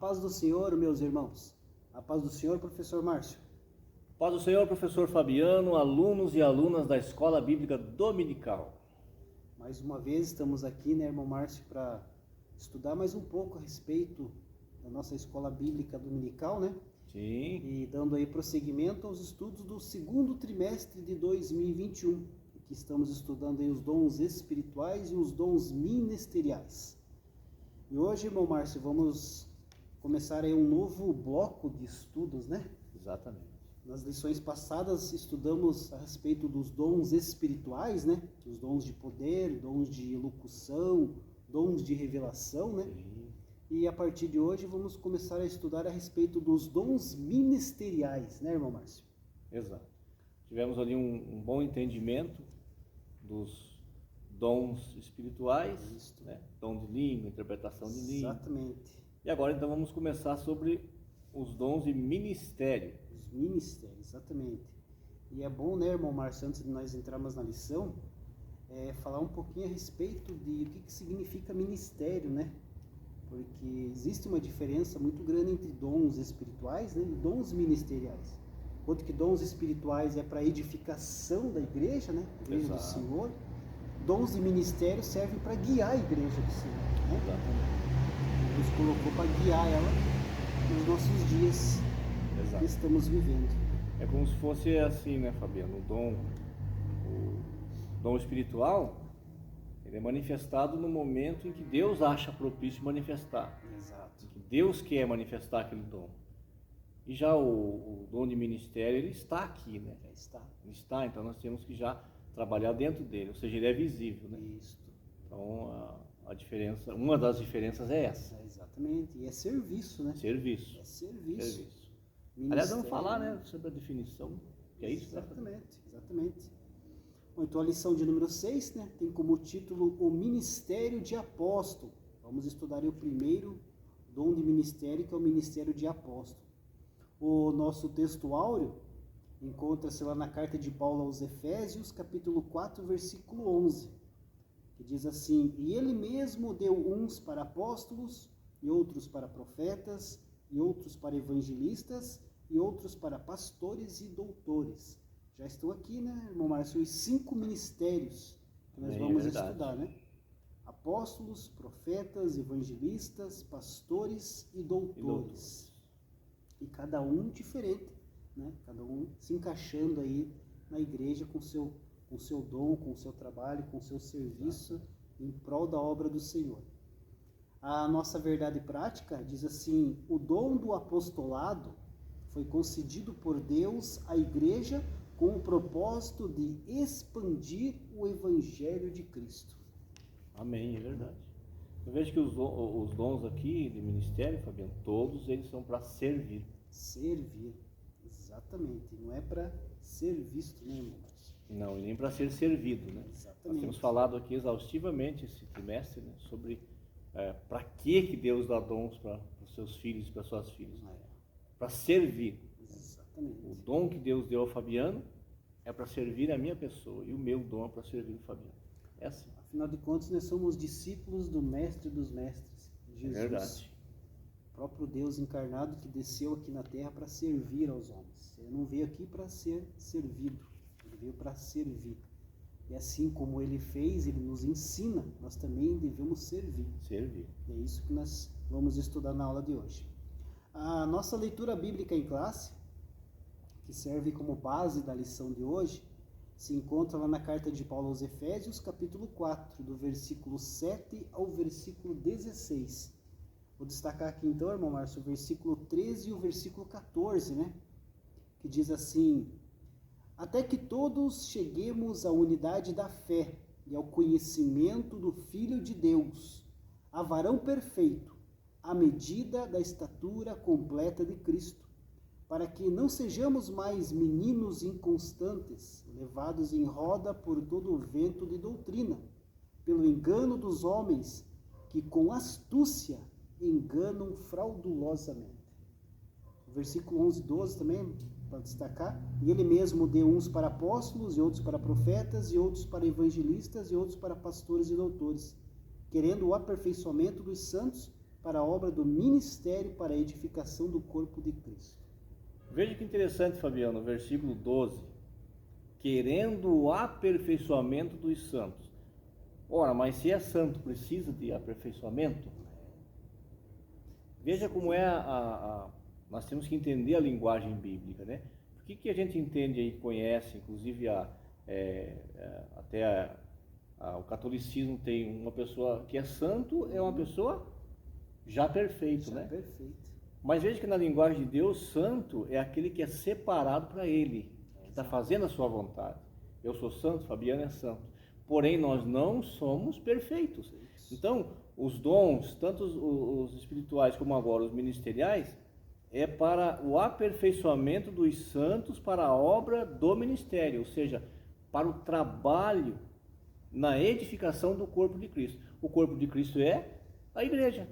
paz do Senhor, meus irmãos. A paz do Senhor, professor Márcio. Paz do Senhor, professor Fabiano, alunos e alunas da Escola Bíblica Dominical. Mais uma vez estamos aqui, né, irmão Márcio, para estudar mais um pouco a respeito da nossa Escola Bíblica Dominical, né? Sim. E dando aí prosseguimento aos estudos do segundo trimestre de 2021, que estamos estudando aí os dons espirituais e os dons ministeriais. E hoje, irmão Márcio, vamos começar aí um novo bloco de estudos, né? Exatamente. Nas lições passadas estudamos a respeito dos dons espirituais, né? Os dons de poder, dons de elocução, dons de revelação, né? Sim. E a partir de hoje vamos começar a estudar a respeito dos dons ministeriais, né, irmão Márcio? Exato. Tivemos ali um bom entendimento dos dons espirituais, Isso. né? Dom de língua, interpretação de língua. Exatamente. E agora então vamos começar sobre os dons de ministério. Os ministérios, exatamente. E é bom, né, irmão Márcio, antes de nós entrarmos na lição, falar um pouquinho a respeito de o que significa ministério, né? Porque existe uma diferença muito grande entre dons espirituais, né, e dons ministeriais. Enquanto que dons espirituais é para edificação da igreja, né, a igreja do Senhor, dons de ministério servem para guiar a igreja do Senhor, né? Exatamente. Deus colocou para guiar ela nos nossos dias que estamos vivendo. É como se fosse assim, né, Fabiano? O dom espiritual, ele é manifestado no momento em que Deus acha propício manifestar. Exato. Em que Deus quer manifestar aquele dom. E já o dom de ministério, ele está aqui, né? Já está. Ele está, então nós temos que já trabalhar dentro dele, ou seja, ele é visível, né? Isso. Então a diferença, uma das diferenças é essa. Exatamente. E é serviço, né? Serviço. É serviço. Aliás, vamos falar, né, sobre a definição, que é isso, né? Exatamente. Bom, então a lição de número 6, né, tem como título o Ministério de Apóstolo. Vamos estudar aí o primeiro dom de ministério, que é o Ministério de Apóstolo. O nosso texto áureo encontra-se lá na carta de Paulo aos Efésios, capítulo 4, versículo 11, que diz assim: E ele mesmo deu uns para apóstolos, e outros para profetas, e outros para evangelistas, e outros para pastores e doutores. Já estão aqui, né, irmão Márcio, os 5 ministérios que nós vamos estudar, né? Apóstolos, profetas, evangelistas, pastores e doutores. E cada um diferente, né? Cada um se encaixando aí na igreja com o seu dom, com o seu trabalho, com o seu serviço em prol da obra do Senhor. A nossa verdade prática diz assim: o dom do apostolado foi concedido por Deus à igreja com o propósito de expandir o evangelho de Cristo. Amém, é verdade. Eu vejo que os dons aqui de ministério, Fabiano, todos eles são para servir. Servir, exatamente. Não é para ser visto, né, irmão? Não, e nem para ser servido, né? Exatamente. Nós temos falado aqui exaustivamente esse trimestre, né, sobre para que Deus dá dons para os seus filhos e para suas filhas. Para servir. Exatamente. O dom que Deus deu ao Fabiano é para servir a minha pessoa, e o meu dom é para servir o Fabiano. É assim. Afinal de contas, nós somos discípulos do Mestre dos Mestres, Jesus. É verdade. O próprio Deus encarnado que desceu aqui na terra para servir aos homens. Ele não veio aqui para ser servido, ele veio para servir. E assim como ele fez, ele nos ensina, nós também devemos servir. Servir. E é isso que nós vamos estudar na aula de hoje. A nossa leitura bíblica em classe, que serve como base da lição de hoje, se encontra lá na carta de Paulo aos Efésios, capítulo 4, do versículo 7 ao versículo 16. Vou destacar aqui então, irmão Márcio, o versículo 13 e o versículo 14, né? Que diz assim: até que todos cheguemos à unidade da fé e ao conhecimento do Filho de Deus, a varão perfeito, à medida da estatura completa de Cristo, para que não sejamos mais meninos inconstantes, levados em roda por todo o vento de doutrina, pelo engano dos homens, que com astúcia enganam fraudulosamente. O versículo 11 e 12 também, para destacar: e ele mesmo deu uns para apóstolos, e outros para profetas, e outros para evangelistas, e outros para pastores e doutores, querendo o aperfeiçoamento dos santos, para a obra do ministério para a edificação do corpo de Cristo. Veja que interessante, Fabiano, versículo 12. Querendo o aperfeiçoamento dos santos. Ora, mas se é santo, precisa de aperfeiçoamento? Veja como nós temos que entender a linguagem bíblica, né? Por que a gente entende e conhece, inclusive o catolicismo tem uma pessoa que é santo, é uma pessoa já perfeito, né? Perfeito. Mas veja que na linguagem de Deus, santo é aquele que é separado para Ele, que está fazendo a sua vontade. Eu sou santo, Fabiano é santo. Porém, nós não somos perfeitos. Então, os dons, tanto os espirituais como agora os ministeriais, é para o aperfeiçoamento dos santos para a obra do ministério, ou seja, para o trabalho na edificação do corpo de Cristo. O corpo de Cristo é a igreja.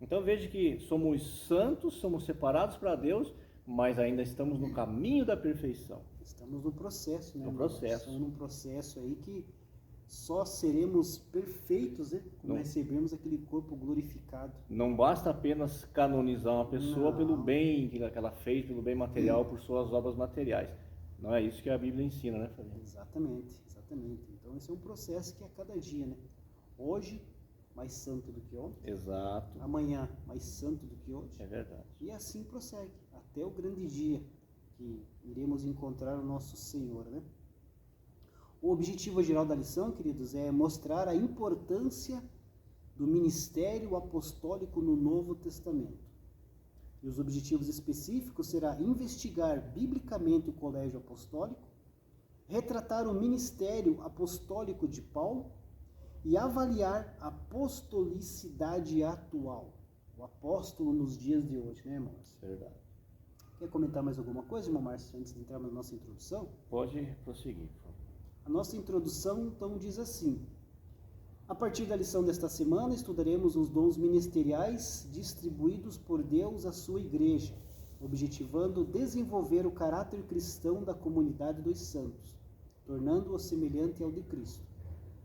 Então veja que somos santos, somos separados para Deus, mas ainda estamos no caminho da perfeição. Estamos no processo, né? No processo. Estamos num processo aí que só seremos perfeitos, né? Quando recebermos aquele corpo glorificado. Não basta apenas canonizar uma pessoa pelo bem que ela fez, pelo bem material, por suas obras materiais. Não é isso que a Bíblia ensina, né, Fabiano? Exatamente. Então esse é um processo que é a cada dia, né? Hoje, mais santo do que ontem. Exato. Amanhã, mais santo do que hoje. É verdade. E assim prossegue, até o grande dia que iremos encontrar o nosso Senhor, né? O objetivo geral da lição, queridos, é mostrar a importância do ministério apostólico no Novo Testamento. E os objetivos específicos será investigar biblicamente o colégio apostólico, retratar o ministério apostólico de Paulo e avaliar a apostolicidade atual. O apóstolo nos dias de hoje, né, irmãos? Verdade. Quer comentar mais alguma coisa, irmão Márcio, antes de entrarmos na nossa introdução? Pode prosseguir, por favor. A nossa introdução, então, diz assim: a partir da lição desta semana, estudaremos os dons ministeriais distribuídos por Deus à sua igreja, objetivando desenvolver o caráter cristão da comunidade dos santos, tornando-o semelhante ao de Cristo.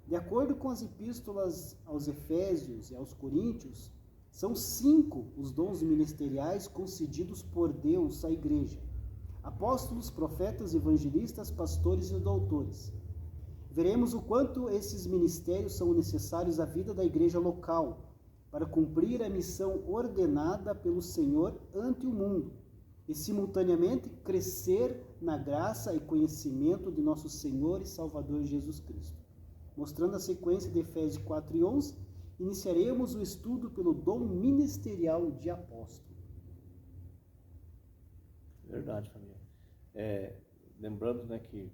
De acordo com as epístolas aos Efésios e aos Coríntios, são 5 os dons ministeriais concedidos por Deus à igreja: apóstolos, profetas, evangelistas, pastores e doutores. Veremos o quanto esses ministérios são necessários à vida da igreja local, para cumprir a missão ordenada pelo Senhor ante o mundo, e simultaneamente crescer na graça e conhecimento de nosso Senhor e Salvador Jesus Cristo. Mostrando a sequência de Efésios 4 e 11, iniciaremos o estudo pelo dom ministerial de apóstolo. Verdade, família. Lembrando, né, que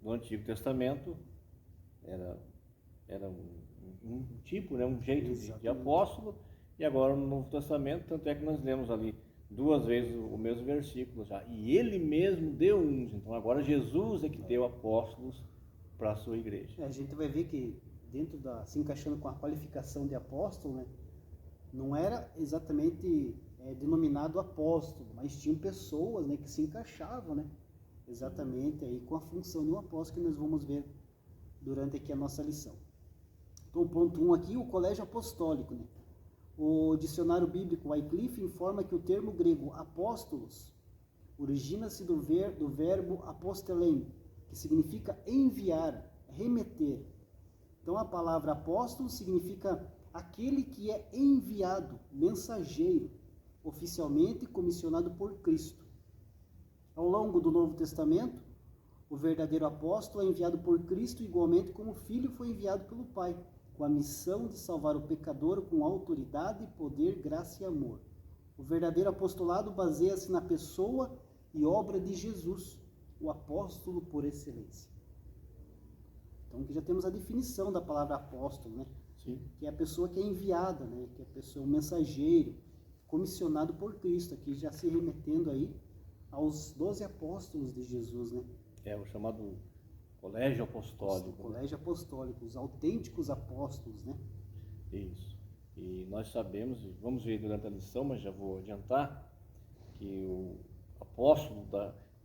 no Antigo Testamento era um tipo, né, um jeito de apóstolo, e agora no Novo Testamento, tanto é que nós lemos ali 2 vezes o mesmo versículo já, e ele mesmo deu uns. Então agora Jesus é que deu apóstolos para a sua igreja. A gente vai ver que dentro se encaixando com a qualificação de apóstolo, né, não era exatamente denominado apóstolo, mas tinham pessoas, né, que se encaixavam, né, exatamente aí com a função de um apóstolo, que nós vamos ver durante aqui a nossa lição. Então, ponto 1 aqui, o colégio apostólico, né? O dicionário bíblico Wycliffe informa que o termo grego apóstolos origina-se do verbo apostelen, que significa enviar, remeter. Então, a palavra apóstolo significa aquele que é enviado, mensageiro, oficialmente comissionado por Cristo. Ao longo do Novo Testamento, o verdadeiro apóstolo é enviado por Cristo igualmente como o Filho foi enviado pelo Pai, com a missão de salvar o pecador com autoridade, poder, graça e amor. O verdadeiro apostolado baseia-se na pessoa e obra de Jesus, o apóstolo por excelência. Então, aqui já temos a definição da palavra apóstolo, né? Sim. Que é a pessoa que é enviada, né? Que é a pessoa, o mensageiro, comissionado por Cristo, aqui já se remetendo aí aos 12 apóstolos de Jesus, né? É o chamado colégio apostólico. O colégio apostólico, os autênticos apóstolos, né? Isso. E nós sabemos, e vamos ver durante a lição, mas já vou adiantar, que o apóstolo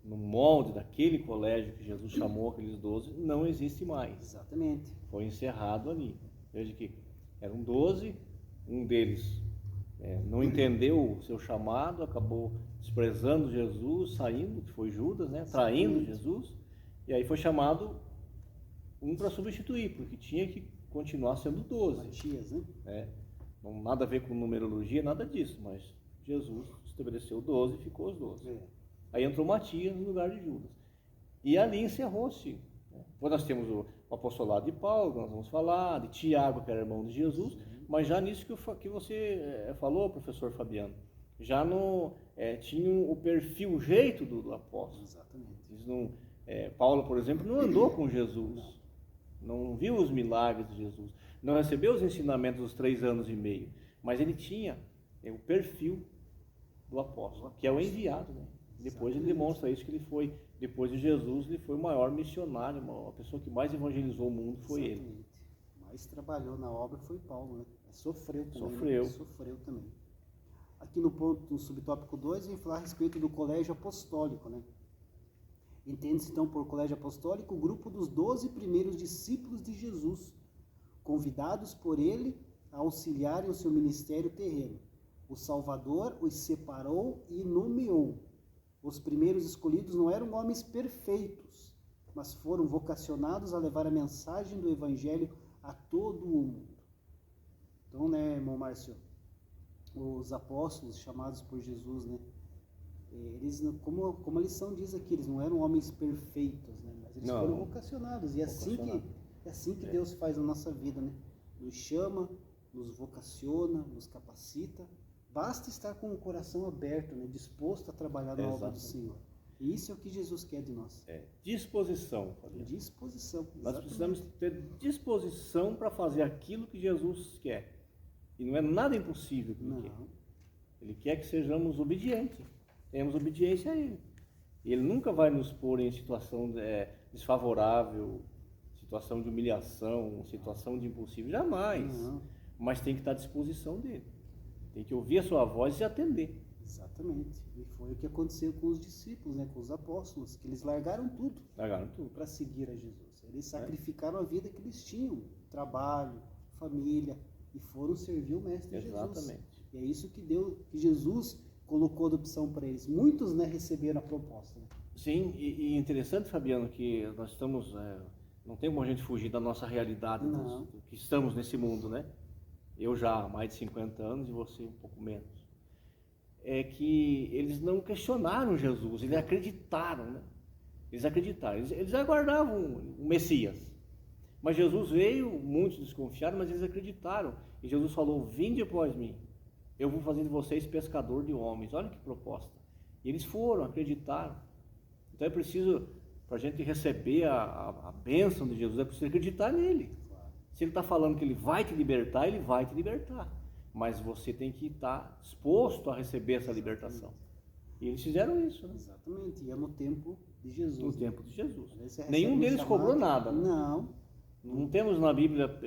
no molde daquele colégio que Jesus chamou aqueles 12, não existe mais. Exatamente. Foi encerrado ali. Veja que eram 12, Um deles não entendeu o seu chamado, acabou desprezando Jesus, saindo, que foi Judas, né? Traindo Jesus, e aí foi chamado um para substituir, porque tinha que continuar sendo 12. Matias, né? Não nada a ver com numerologia, nada disso, mas Jesus estabeleceu 12 e ficou os 12. Aí entrou Matias no lugar de Judas. E ali encerrou-se. Depois nós temos o apostolado de Paulo, que nós vamos falar, de Tiago, que era irmão de Jesus, mas já nisso que você falou, professor Fabiano, já tinham o perfil, o jeito do apóstolo. Exatamente. Eles não, Paulo, por exemplo, não andou com Jesus, não viu os milagres de Jesus, não recebeu os ensinamentos dos 3 anos e meio, mas ele tinha o perfil do apóstolo, que é o enviado, né? Depois ele demonstra isso, que ele foi, depois de Jesus, ele foi o maior missionário, a pessoa que mais evangelizou o mundo foi ele. Mais trabalhou na obra foi Paulo, né? Sofreu também. Sofreu também. Aqui no subtópico 2, vem falar a respeito do colégio apostólico, né? Entende-se então por colégio apostólico o grupo dos 12 primeiros discípulos de Jesus, convidados por ele a auxiliarem o seu ministério terreno. O Salvador os separou e nomeou. Os primeiros escolhidos não eram homens perfeitos, mas foram vocacionados a levar a mensagem do Evangelho a todo o mundo. Então, né, irmão Márcio, os apóstolos chamados por Jesus, né, eles, como a lição diz aqui, eles não eram homens perfeitos, né, mas eles foram vocacionados. E é assim que Deus faz na nossa vida, né? Nos chama, nos vocaciona, nos capacita. Basta estar com o coração aberto, né, disposto a trabalhar na obra do Senhor. E isso é o que Jesus quer de nós. Disposição, Fabiano. Disposição. Exatamente. Nós precisamos ter disposição para fazer aquilo que Jesus quer. E não é nada impossível que Ele quer. Ele quer que sejamos obedientes. Tenhamos obediência a Ele. E Ele nunca vai nos pôr em situação desfavorável, situação de humilhação, situação de impossível. Jamais. Mas tem que estar à disposição dEle. Tem que ouvir a sua voz e atender. Exatamente. E foi o que aconteceu com os discípulos, né, com os apóstolos, que eles largaram tudo para seguir a Jesus. Eles sacrificaram a vida que eles tinham, trabalho, família, e foram servir o Mestre Jesus. Exatamente. E é isso que Jesus colocou de opção para eles. Muitos, né, receberam a proposta. Né? Sim, e interessante, Fabiano, que nós estamos, não tem como a gente fugir da nossa realidade, que estamos nesse mundo, né? Eu já há mais de 50 anos e você um pouco menos. É que eles não questionaram Jesus, eles acreditaram, né? Eles acreditaram, eles aguardavam o Messias. Mas Jesus veio, muitos desconfiaram, mas eles acreditaram. E Jesus falou: vinde após mim, eu vou fazer de vocês pescador de homens. Olha que proposta. E eles foram, acreditaram. Então é preciso, para a gente receber a bênção de Jesus, é preciso acreditar nele. Se ele está falando que ele vai te libertar, ele vai te libertar. Mas você tem que estar disposto a receber essa libertação. E eles fizeram isso, né? Exatamente. E é no tempo de Jesus. No tempo de Jesus. Nenhum deles cobrou nada. Né? Não temos na Bíblia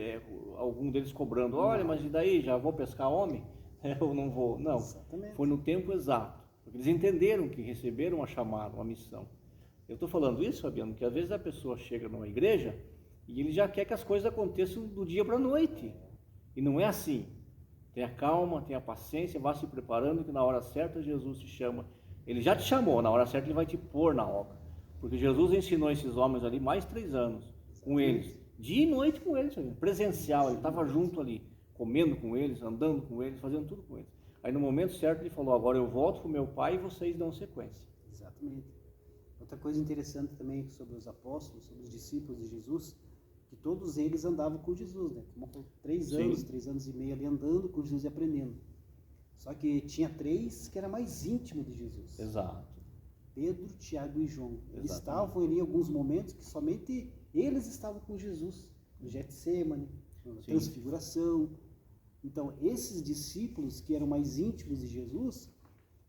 algum deles cobrando, olha, mas e daí, já vou pescar homem? Eu não vou. Não. Exatamente. Foi no tempo exato. Porque eles entenderam que receberam uma chamada, uma missão. Eu estou falando isso, Fabiano, que às vezes a pessoa chega numa igreja e ele já quer que as coisas aconteçam do dia para a noite. E não é assim. Tenha calma, tenha paciência, vá se preparando que na hora certa Jesus te chama. Ele já te chamou, na hora certa ele vai te pôr na obra. Porque Jesus ensinou esses homens ali mais 3 anos com eles. Dia e noite com eles, presencial. Ele estava junto ali, comendo com eles, andando com eles, fazendo tudo com eles. Aí no momento certo ele falou: agora eu volto para o meu Pai e vocês dão sequência. Exatamente. Outra coisa interessante também sobre os apóstolos, sobre os discípulos de Jesus, que todos eles andavam com Jesus, né? Como 3 anos, 3 anos e meio ali andando com Jesus e aprendendo. Só que tinha 3 que era mais íntimo de Jesus. Exato. Pedro, Tiago e João. Eles estavam ali em alguns momentos que somente eles estavam com Jesus. No Getsemane, na Transfiguração. Então, esses discípulos que eram mais íntimos de Jesus,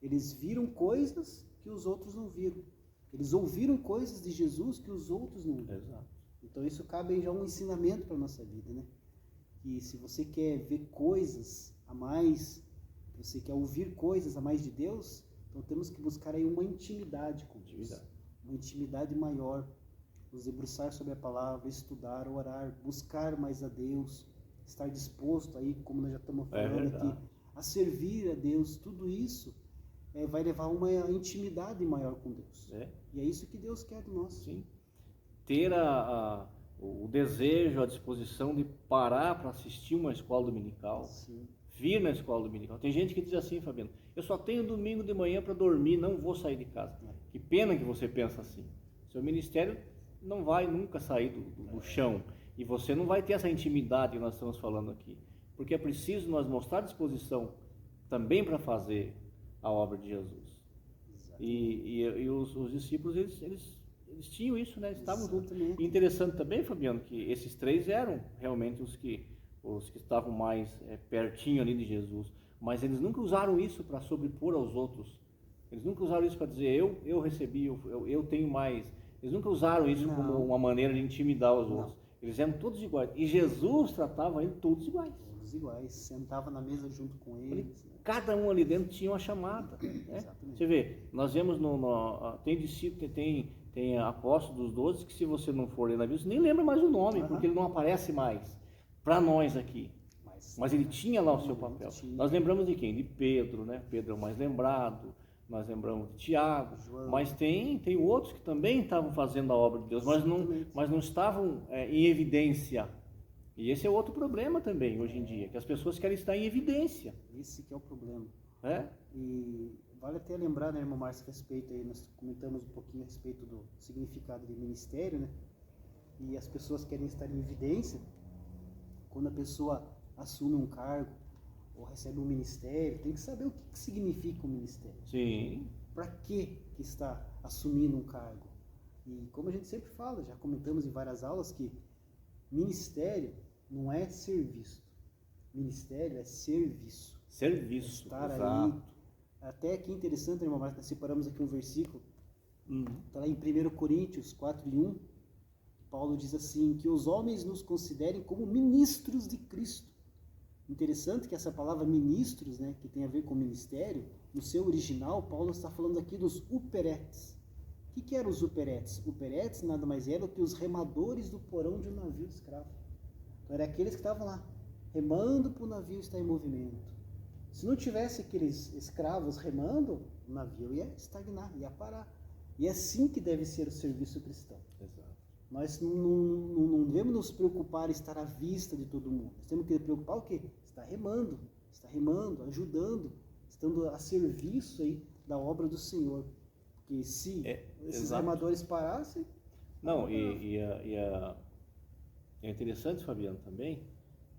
eles viram coisas que os outros não viram. Eles ouviram coisas de Jesus que os outros não viram. Exato. Então isso cabe já um ensinamento para a nossa vida, né? Que se você quer ver coisas a mais, você quer ouvir coisas a mais de Deus, então temos que buscar aí uma intimidade com Deus. Uma intimidade maior, nos debruçar sobre a palavra, estudar, orar, buscar mais a Deus, estar disposto aí, como nós já estamos É falando verdade. aqui, a servir a Deus, tudo isso vai levar a uma intimidade maior com Deus. É. E é isso que Deus quer de nós. Sim. Ter o desejo, a disposição de parar para assistir uma escola dominical, Sim. vir na escola dominical. Tem gente que diz assim, Fabiano, eu só tenho domingo de manhã para dormir, não vou sair de casa. Que pena que você pensa assim. Seu ministério não vai nunca sair do chão e você não vai ter essa intimidade que nós estamos falando aqui. Porque é preciso nós mostrar disposição também para fazer a obra de Jesus. E os discípulos, eles tinham isso, né? Eles estavam juntos. E interessante também, Fabiano, que esses três eram realmente os que estavam mais pertinho ali de Jesus. Mas eles nunca usaram isso para sobrepor aos outros. Eles nunca usaram isso para dizer, eu recebi, eu tenho mais. Eles nunca usaram isso como uma maneira de intimidar os outros. Eles eram todos iguais. E Jesus tratava eles todos iguais. Todos iguais. Sentava na mesa junto com eles. Cada um ali dentro tinha uma chamada. Né? Você vê, nós vemos tem discípulos, tem apóstolos dos 12 que se você não for ler na Bíblia, você nem lembra mais o nome, porque ele não aparece mais para nós aqui. Mas ele tinha lá o seu papel. Nós lembramos de quem? De Pedro, né? Pedro é o mais lembrado. Nós lembramos de Tiago, João. Mas tem outros que também estavam fazendo a obra de Deus, mas não estavam em evidência. E esse é outro problema também hoje em dia, que as pessoas querem estar em evidência. Esse que é o problema. É? E vale até lembrar, né, irmão Márcio, a respeito aí, nós comentamos um pouquinho a respeito do significado de ministério, né? E as pessoas querem estar em evidência quando a pessoa assume um cargo ou recebe um ministério, tem que saber o que significa o ministério. Sim. Para que está assumindo um cargo? E como a gente sempre fala, já comentamos em várias aulas que ministério não é serviço. Ministério é serviço. Serviço. Estar exato. aí. Até que interessante, irmão Marcos, nós separamos aqui um versículo. Está lá em 1 Coríntios 4:1. Paulo diz assim, que os homens nos considerem como ministros de Cristo. Interessante que essa palavra ministros, né, que tem a ver com ministério, no seu original, Paulo está falando aqui dos uperetes. O que eram os uperetes? Uperetes nada mais eram que os remadores do porão de um navio escravo. Então, eram aqueles que estavam lá, remando para o navio estar em movimento. Se não tivesse aqueles escravos remando, o navio ia estagnar, ia parar. E é assim que deve ser o serviço cristão. Exato. Nós não devemos nos preocupar em estar à vista de todo mundo. Nós temos que nos preocupar o quê? Estar remando, ajudando, estando a serviço aí da obra do Senhor. Porque se esses remadores parassem... Não, é interessante, Fabiano, também,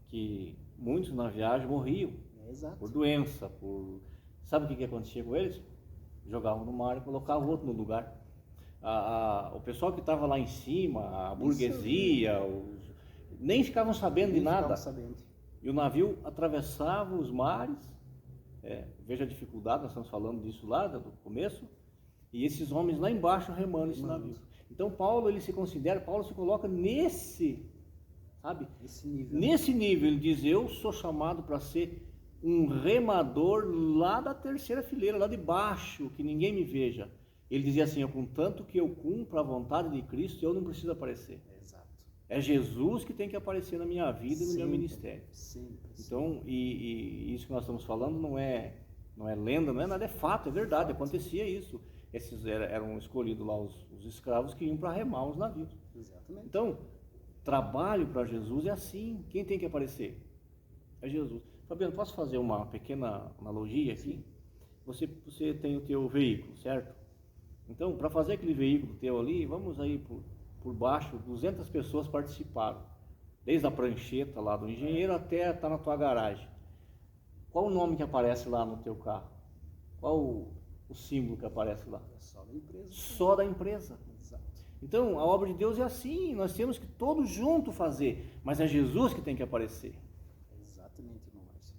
que muitos na viagem morriam por doença, Sabe o que acontecia com eles? Jogavam no mar e colocavam outro no lugar. O pessoal que estava lá em cima, a burguesia, nem ficavam sabendo de nada. E o navio atravessava os mares, veja a dificuldade, nós estamos falando disso lá do começo, e esses homens lá embaixo remando esse navio. Então Paulo se coloca nesse nível. Nesse nível, ele diz, eu sou chamado para ser um remador lá da terceira fileira, lá de baixo, que ninguém me veja. Ele dizia assim, contanto que eu cumpra a vontade de Cristo, eu não preciso aparecer. Exato. É Jesus que tem que aparecer na minha vida e no meu ministério. Sempre. Então, e isso que nós estamos falando não é lenda, não é nada, é fato, é verdade, acontecia isso. Esses eram escolhidos lá os escravos que iam para remar os navios. Exatamente. Então, trabalho para Jesus é assim, quem tem que aparecer? É Jesus. Fabiano, posso fazer uma pequena analogia aqui? Você tem o teu veículo, certo? Então, para fazer aquele veículo teu ali, vamos aí por baixo, 200 pessoas participaram. Desde a prancheta lá do engenheiro até estar na tua garagem. Qual o nome que aparece lá no teu carro? Qual o símbolo que aparece lá? Só da empresa. Só da empresa. Exato. Então, a obra de Deus é assim, nós temos que todos juntos fazer, mas é Jesus que tem que aparecer. Exatamente, irmão Márcio.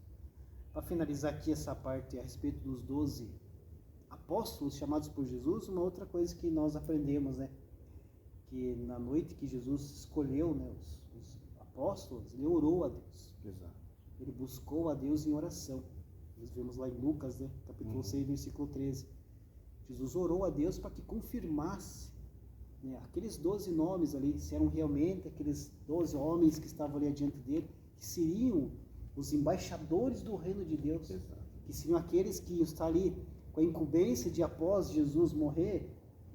Para finalizar aqui essa parte a respeito dos 12 apóstolos chamados por Jesus, uma outra coisa que nós aprendemos, né? Que na noite que Jesus escolheu, né, os apóstolos, ele orou a Deus. Exato. Ele buscou a Deus em oração. Nós vemos lá em Lucas, né, capítulo 6, versículo 13. Jesus orou a Deus para que confirmasse, né, aqueles 12 nomes ali, se eram realmente aqueles 12 homens que estavam ali adiante dele, que seriam os embaixadores do reino de Deus, que seriam aqueles que iam estar ali com a incumbência de, após Jesus morrer,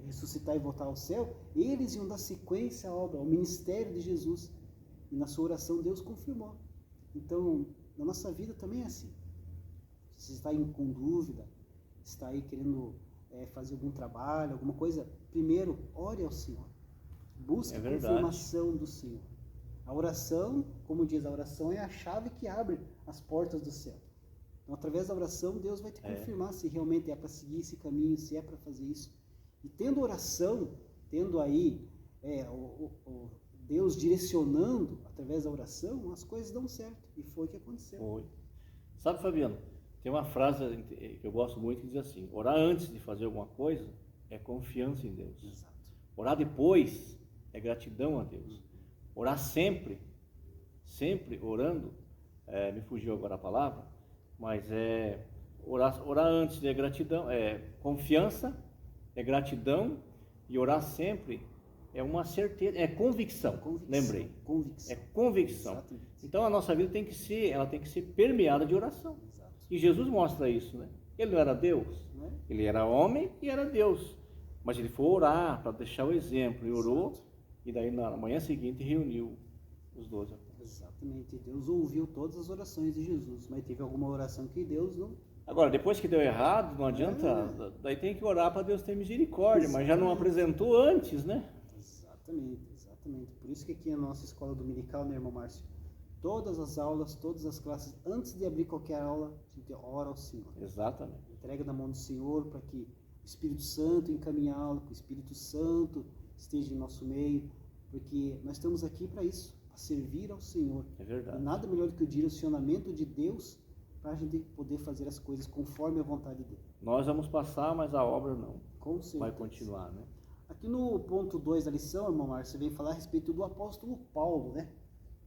ressuscitar e voltar ao céu, eles iam dar sequência à obra, ao ministério de Jesus. E na sua oração Deus confirmou. Então, na nossa vida também é assim. Se você está com dúvida, está aí querendo fazer algum trabalho, alguma coisa, primeiro, ore ao Senhor. Busque a confirmação do Senhor. A oração, como diz, a oração é a chave que abre as portas do céu. Então, através da oração, Deus vai te confirmar se realmente é para seguir esse caminho, se é para fazer isso. E tendo oração, tendo aí Deus direcionando através da oração, as coisas dão certo. E foi o que aconteceu. Foi. Sabe, Fabiano, tem uma frase que eu gosto muito que diz assim: orar antes de fazer alguma coisa é confiança em Deus. Exato. Orar depois é gratidão a Deus. Orar sempre orando, me fugiu agora a palavra, mas orar antes é gratidão, é confiança, é gratidão, e orar sempre é uma certeza, é convicção. Lembrei. Convicção. É convicção. Exatamente. Então a nossa vida tem que ser permeada de oração. Exato. E Jesus mostra isso, né? Ele não era Deus, Não é? ele era homem e era Deus. Mas ele foi orar para deixar o exemplo, e orou, e daí na manhã seguinte reuniu os 12 apóstolos. Exatamente. Deus ouviu todas as orações de Jesus, mas teve alguma oração que Deus não... Agora, depois que deu errado, não adianta, daí tem que orar para Deus ter misericórdia, mas já não apresentou antes, né? Exatamente, exatamente. Por isso que aqui na nossa escola dominical, né, irmão Márcio, todas as aulas, todas as classes, antes de abrir qualquer aula, a gente ora ao Senhor. Exatamente. Entrega na mão do Senhor para que o Espírito Santo encaminhá-lo, que o Espírito Santo esteja em nosso meio, porque nós estamos aqui para isso, para servir ao Senhor. É verdade. E nada melhor do que o direcionamento de Deus para a gente poder fazer as coisas conforme a vontade dele. Nós vamos passar, mas a obra não. Com certeza. Vai continuar, né? Aqui no ponto 2 da lição, irmão Márcio, você vem falar a respeito do apóstolo Paulo, né?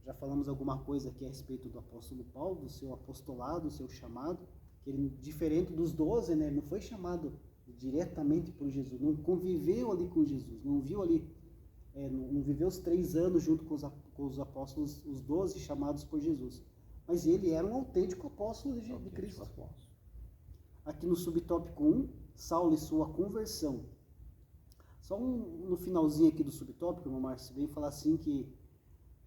Já falamos alguma coisa aqui a respeito do apóstolo Paulo, do seu apostolado, do seu chamado, que ele, diferente dos 12, né? Ele não foi chamado diretamente por Jesus, não conviveu ali com Jesus, não viu ali, não viveu os 3 anos junto com os apóstolos, os 12 chamados por Jesus. Mas ele era um autêntico apóstolo de Cristo. Aqui no subtópico 1, Saulo e sua conversão. Só no finalzinho aqui do subtópico, irmão Márcio, vem falar assim que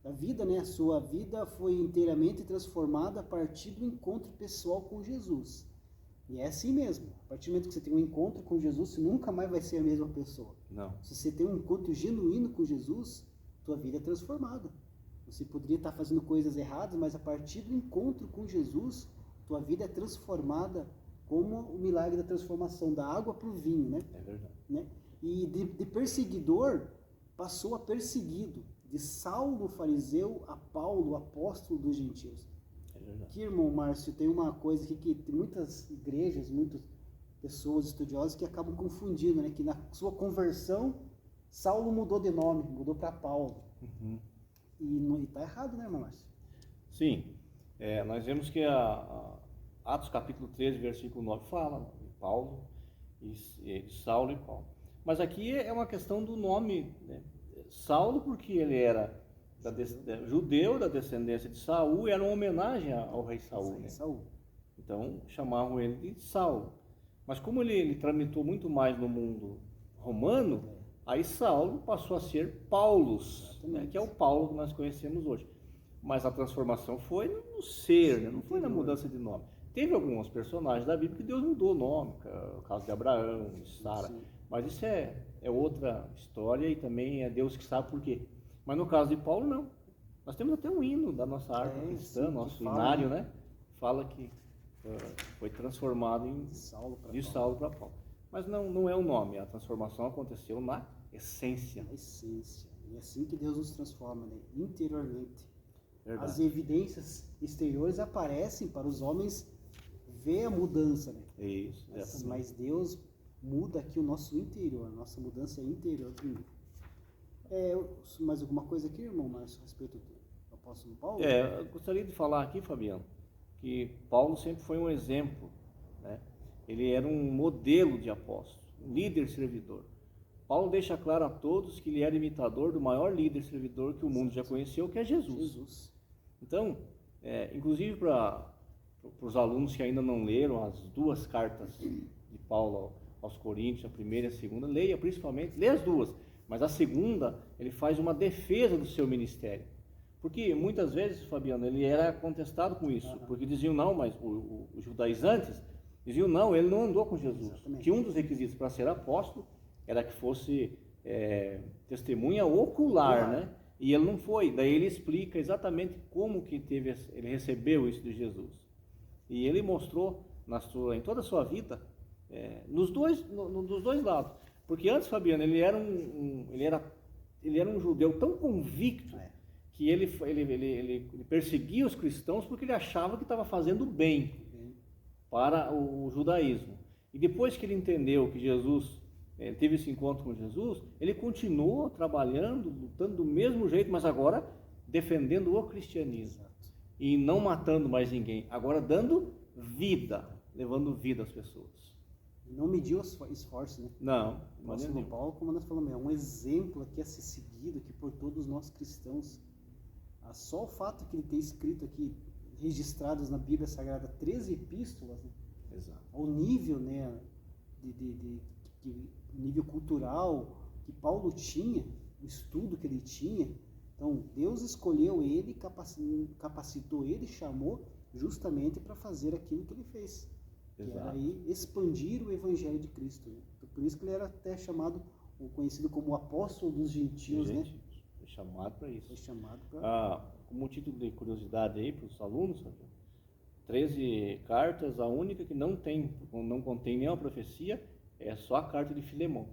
a vida, né, a sua vida foi inteiramente transformada a partir do encontro pessoal com Jesus. E é assim mesmo. A partir do momento que você tem um encontro com Jesus, você nunca mais vai ser a mesma pessoa. Não. Se você tem um encontro genuíno com Jesus, tua vida é transformada. Você poderia estar fazendo coisas erradas, mas a partir do encontro com Jesus, tua vida é transformada como o milagre da transformação da água para o vinho, né? É verdade. Né? E de perseguidor passou a perseguido, de Saulo fariseu a Paulo, apóstolo dos gentios. É verdade. Aqui, irmão Márcio, tem uma coisa aqui que tem muitas igrejas, muitas pessoas estudiosas que acabam confundindo, né? Que na sua conversão, Saulo mudou de nome, mudou para Paulo. Uhum. E está errado, né, irmão Márcio? Sim. Nós vemos que Atos capítulo 13, versículo 9 fala de Paulo, de Saulo e Paulo. Mas aqui é uma questão do nome, né? Saulo, porque ele era judeu, da descendência de Saul, e era uma homenagem ao rei Saul, né? Então chamavam ele de Saulo. Mas como ele tramitou muito mais no mundo romano, aí Saulo passou a ser Paulus, né? Que é o Paulo que nós conhecemos hoje. Mas a transformação foi no ser, né? Não foi na mudança de nome. Teve alguns personagens da Bíblia que Deus mudou o nome, o caso de Abraão, de Sara. Sim. Mas isso é outra história e também é Deus que sabe por quê. Mas no caso de Paulo, não. Nós temos até um hino da nossa arte cristã, nosso inário, né? Fala que foi transformado de Saulo para Paulo. Mas não é o nome, a transformação aconteceu na essência. Na essência. E é assim que Deus nos transforma, né? Interiormente. Verdade. As evidências exteriores aparecem para os homens ver a mudança, né? Isso, mas Deus muda aqui o nosso interior, a nossa mudança é interior primeiro. Mais alguma coisa aqui, irmão Márcio, a respeito do apóstolo Paulo? Eu gostaria de falar aqui, Fabiano, que Paulo sempre foi um exemplo, né? Ele era um modelo de apóstolo, um líder servidor. Paulo deixa claro a todos que ele era imitador do maior líder servidor que o mundo já conheceu, que é Jesus. Então, inclusive para os alunos que ainda não leram as duas cartas de Paulo aos Coríntios, a primeira e a segunda, leia principalmente, leia as duas, mas a segunda, ele faz uma defesa do seu ministério. Porque muitas vezes, Fabiano, ele era contestado com isso, porque diziam não, mas os judaizantes diziam não, ele não andou com Jesus. Exatamente. Que um dos requisitos para ser apóstolo era que fosse testemunha ocular, né? E ele não foi. Daí ele explica exatamente como que ele recebeu isso de Jesus. E ele mostrou em toda a sua vida, dos dois lados. Porque antes, Fabiano, ele era um judeu tão convicto que ele perseguia os cristãos porque ele achava que estava fazendo bem para o judaísmo. E depois que ele entendeu que Jesus teve esse encontro com Jesus, ele continuou trabalhando, lutando do mesmo jeito, mas agora defendendo o cristianismo. Exato. E não matando mais ninguém, agora dando vida, levando vida às pessoas. Não mediu esforço, né? Não. O apóstolo Paulo, como nós falamos, é um exemplo aqui a ser seguido aqui por todos nós cristãos. Só o fato que ele ter escrito aqui, registrados na Bíblia Sagrada, 13 epístolas, né? Exato. Ao nível, né, nível cultural que Paulo tinha, o estudo que ele tinha. Então, Deus escolheu ele, capacitou ele, chamou justamente para fazer aquilo que ele fez. Exato. Que era aí expandir o Evangelho de Cristo. Né? Por isso que ele era até conhecido como o apóstolo dos gentios, né? Foi chamado para isso. Foi chamado para... como título de curiosidade aí para os alunos, 13 cartas, a única que não contém nenhuma profecia é só a carta de Filemão,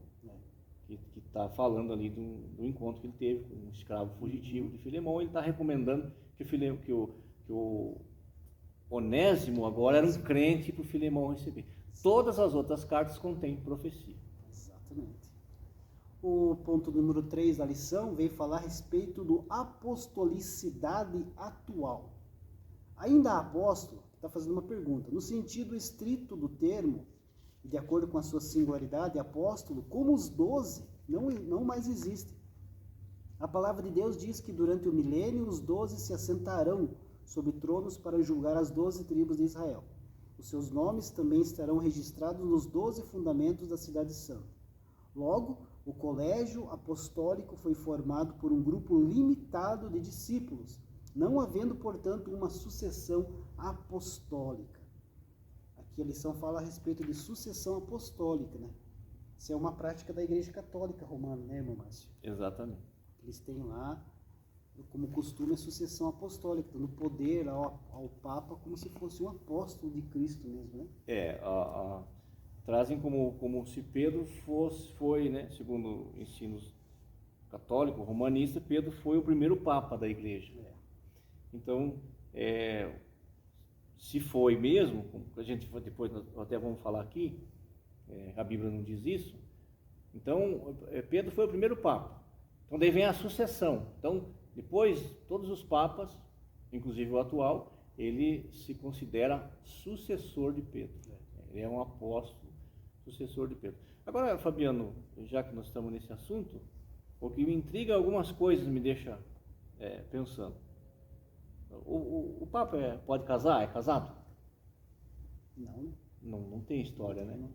que está falando ali do encontro que ele teve com um escravo fugitivo de Filemão. Ele está recomendando que o Onésimo agora era um crente para o Filemão receber. Todas as outras cartas contêm profecia. Exatamente. O ponto número 3 da lição veio falar a respeito do apostolicidade atual. Ainda apóstolo, está fazendo uma pergunta, no sentido estrito do termo, de acordo com a sua singularidade, apóstolo, como os 12 não mais existem. A palavra de Deus diz que durante o milênio os 12 se assentarão sobre tronos para julgar as 12 tribos de Israel. Os seus nomes também estarão registrados nos 12 fundamentos da cidade santa. Logo, o colégio apostólico foi formado por um grupo limitado de discípulos, não havendo, portanto, uma sucessão apostólica. Aqui a lição fala a respeito de sucessão apostólica, né? Isso é uma prática da Igreja Católica Romana, né, irmão Márcio? Exatamente. Eles têm lá, como costume, a sucessão apostólica, dando poder ao Papa como se fosse um apóstolo de Cristo mesmo, né? Trazem como se Pedro foi, né, segundo ensinos católico, romanista, Pedro foi o primeiro Papa da Igreja. Então, se foi mesmo, a gente depois até vamos falar aqui, a Bíblia não diz isso, então Pedro foi o primeiro Papa. Então daí vem a sucessão. Então, depois, todos os papas, inclusive o atual, ele se considera sucessor de Pedro. Ele é um apóstolo, sucessor de Pedro. Agora, Fabiano, já que nós estamos nesse assunto, o que me intriga algumas coisas, me deixa pensando. O Papa pode casar? É casado? Não tem história, né?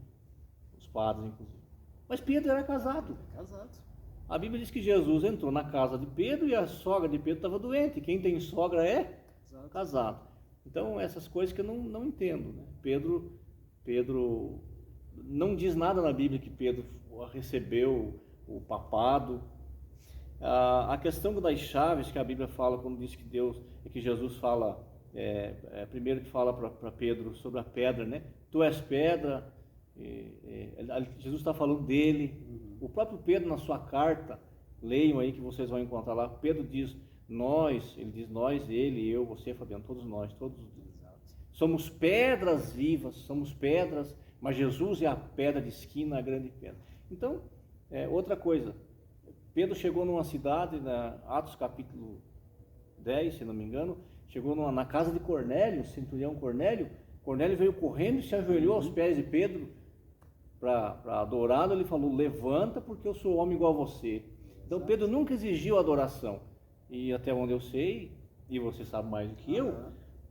Os padres, inclusive. Mas Pedro era casado. Casado. A Bíblia diz que Jesus entrou na casa de Pedro e a sogra de Pedro estava doente. Quem tem sogra é casado. Então, essas coisas que eu não entendo, né? Pedro não diz nada na Bíblia que Pedro recebeu o papado. A questão das chaves que a Bíblia fala quando diz que Jesus fala, primeiro que fala para Pedro sobre a pedra, né? Tu és pedra, Jesus está falando dele. O próprio Pedro, na sua carta, leiam aí que vocês vão encontrar lá, Pedro diz nós, ele diz nós, ele, eu, você, Fabiano, todos nós, somos pedras vivas, somos pedras, mas Jesus é a pedra de esquina, a grande pedra. Então, outra coisa, Pedro chegou numa cidade, Atos capítulo 10, se não me engano, chegou na casa de Cornélio, o centurião Cornélio veio correndo e se ajoelhou aos pés de Pedro para adorá-lo. Ele falou, levanta porque eu sou homem igual a você. Então Pedro nunca exigiu adoração, e até onde eu sei, e você sabe mais do que eu,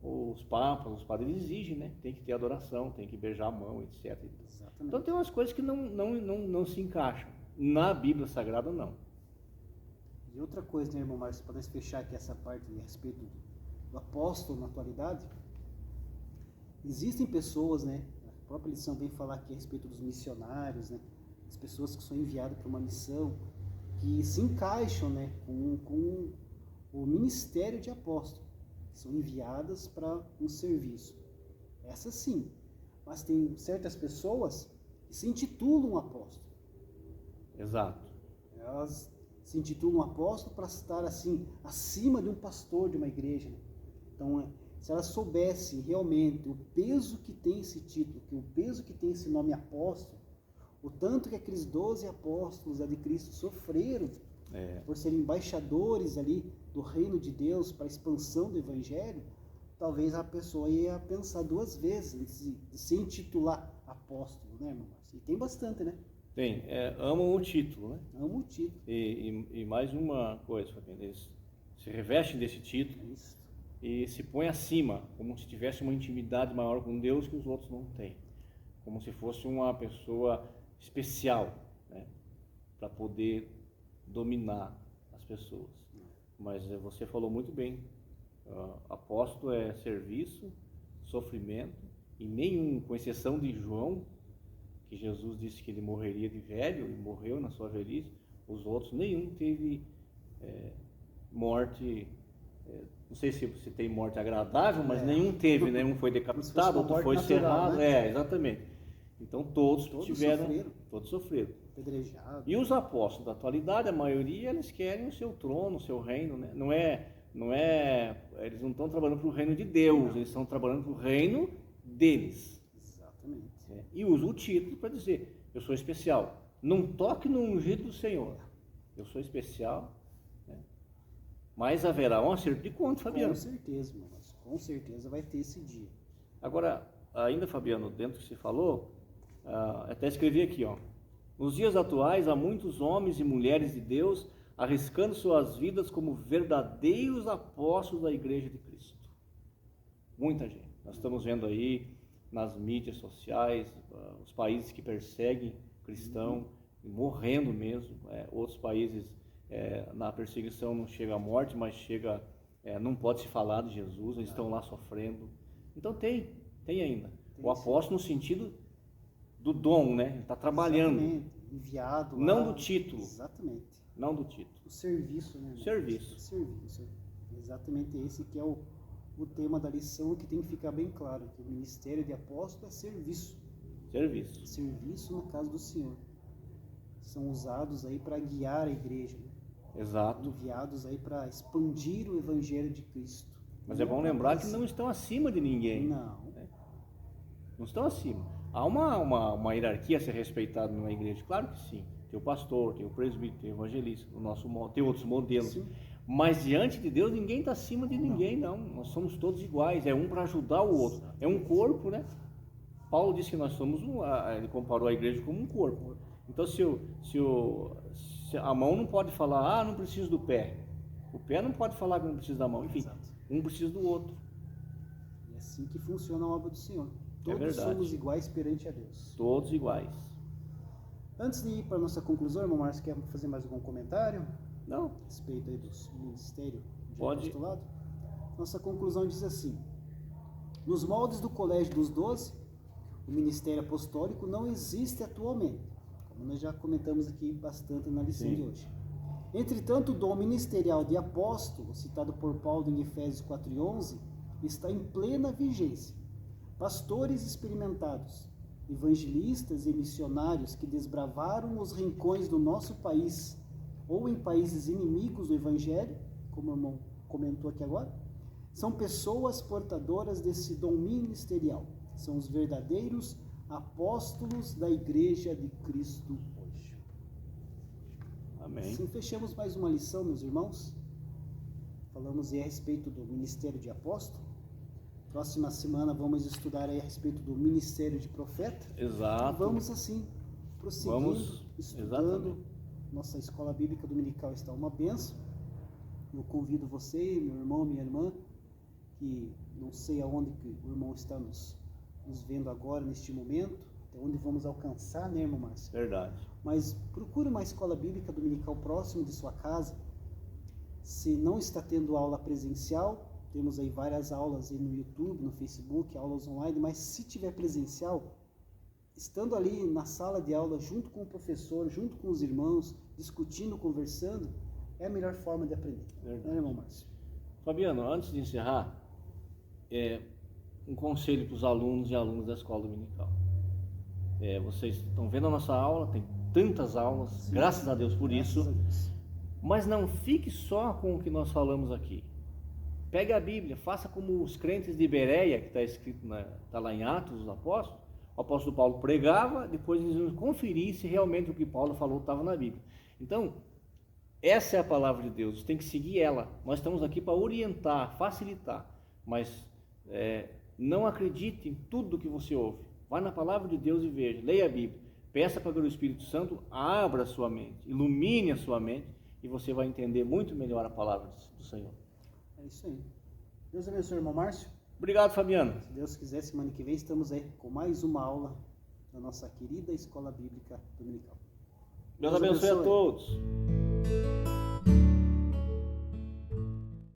os papas, os padres exigem, né? Tem que ter adoração, tem que beijar a mão, etc. Exatamente. Então tem umas coisas que não se encaixam. Na Bíblia Sagrada, não. E outra coisa, né, irmão Márcio, para nós fechar aqui essa parte a respeito do apóstolo na atualidade, existem pessoas, né, a própria lição vem falar aqui a respeito dos missionários, né, as pessoas que são enviadas para uma missão, que se encaixam, né, com o ministério de apóstolo, que são enviadas para um serviço. Essas sim, mas tem certas pessoas que se intitulam apóstolo. Exato. Elas se intitulam apóstolo para estar assim acima de um pastor de uma igreja. Então, se elas soubessem realmente o peso que tem esse título, que o peso que tem esse nome apóstolo, o tanto que aqueles 12 apóstolos de Cristo sofreram por serem embaixadores ali do reino de Deus para a expansão do evangelho, talvez a pessoa ia pensar duas vezes antes de se intitular apóstolo, né, irmão? E tem bastante, né? Tem, amam o título, né? Amam o título. E mais uma coisa, eles se revestem desse título e se põem acima, como se tivesse uma intimidade maior com Deus que os outros não têm. Como se fosse uma pessoa especial, né? Para poder dominar as pessoas. Mas você falou muito bem, apóstolo é serviço, sofrimento, e nenhum, com exceção de João, que Jesus disse que ele morreria de velho, e morreu na sua velhice, os outros, nenhum teve morte, não sei se tem morte agradável, mas nenhum teve, nenhum foi decapitado, outro foi cerrado, né? Exatamente. Então todos sofreram. Apedrejado. E os apóstolos da atualidade, a maioria, eles querem o seu trono, o seu reino, né? Eles não estão trabalhando para o reino de Deus, eles estão trabalhando para o reino deles. Exatamente. E usam o título para dizer, eu sou especial. Não toque no ungido do Senhor. Eu sou especial, né? Mas haverá um acerto de contas, Fabiano. Com certeza, meu irmão. Com certeza vai ter esse dia. Agora, ainda, Fabiano, dentro do que você falou, até escrevi aqui, ó. Nos dias atuais, há muitos homens e mulheres de Deus arriscando suas vidas como verdadeiros apóstolos da Igreja de Cristo. Muita gente. Nós estamos vendo aí nas mídias sociais, os países que perseguem cristão, morrendo mesmo. Outros países, na perseguição não chega à morte, mas não pode se falar de Jesus, eles estão lá sofrendo. Então tem ainda. O apóstolo no sentido do dom, né? Ele está trabalhando. Exatamente. Enviado lá. Não do título. Exatamente. Não do título. O serviço, né? Serviço. Serviço. Exatamente esse que é o tema da lição, que tem que ficar bem claro, que o ministério de apóstolo é serviço. Serviço. Serviço na casa do Senhor. São usados aí para guiar a igreja. Né? Exato. Enviados aí para expandir o evangelho de Cristo. Mas é bom lembrar que não estão acima de ninguém. Não. Não estão acima. Há uma hierarquia a ser respeitada numa igreja, claro que sim. Tem o pastor, tem o presbítero, tem o evangelista, tem outros modelos. Sim. Mas diante de Deus ninguém está acima de ninguém, não. Nós somos todos iguais, é um para ajudar o outro. É um corpo, né? Paulo disse que nós somos ele comparou a igreja como um corpo. Então se a mão não pode falar, não preciso do pé. O pé não pode falar que não precisa da mão. Enfim, um precisa do outro. E é assim que funciona a obra do Senhor. Todos somos iguais perante a Deus. Todos iguais. Antes de ir para a nossa conclusão, irmão Márcio, quer fazer mais algum comentário? Não. A respeito aí do ministério de Pode. apostolado? Nossa conclusão diz assim: nos moldes do Colégio dos 12, o ministério apostólico não existe atualmente, como nós já comentamos aqui bastante na lição de hoje. Entretanto, o dom ministerial de apóstolo, citado por Paulo em Efésios 4:11, está em plena vigência. Pastores experimentados, evangelistas e missionários que desbravaram os rincões do nosso país ou em países inimigos do evangelho, como o irmão comentou aqui agora, são pessoas portadoras desse dom ministerial. São os verdadeiros apóstolos da Igreja de Cristo hoje. Amém. Assim fechamos mais uma lição, meus irmãos. Falamos aí a respeito do ministério de apóstolo. Próxima semana vamos estudar aí a respeito do ministério de profeta. Exato. E vamos assim, prosseguindo, estudando. Exatamente. Nossa escola bíblica dominical está uma bênção. Eu convido você, meu irmão, minha irmã, que não sei aonde que o irmão está nos vendo agora, neste momento, até onde vamos alcançar, né, irmão Márcio? Verdade. Mas procure uma escola bíblica dominical próximo de sua casa. Se não está tendo aula presencial, temos aí várias aulas aí no YouTube, no Facebook, aulas online, mas se tiver presencial, estando ali na sala de aula, junto com o professor, junto com os irmãos, discutindo, conversando, é a melhor forma de aprender. Verdade. Né, irmão Márcio? Fabiano, antes de encerrar, um conselho para os alunos e alunas da escola dominical. Vocês estão vendo a nossa aula, tem tantas aulas, sim, graças a Deus por isso, a Deus. Mas não fique só com o que nós falamos aqui. Pegue a Bíblia, faça como os crentes de Bereia, que está escrito, está lá em Atos dos Apóstolos. O apóstolo Paulo pregava, depois eles iam conferir se realmente o que Paulo falou estava na Bíblia. Então, essa é a palavra de Deus, você tem que seguir ela. Nós estamos aqui para orientar, facilitar, mas não acredite em tudo que você ouve. Vá na palavra de Deus e veja, leia a Bíblia, peça para que o Espírito Santo abra a sua mente, ilumine a sua mente, e você vai entender muito melhor a palavra do Senhor. É isso aí. Deus abençoe, irmão Márcio. Obrigado, Fabiano. Se Deus quiser, semana que vem estamos aí com mais uma aula da nossa querida Escola Bíblica Dominical. Deus abençoe a todos.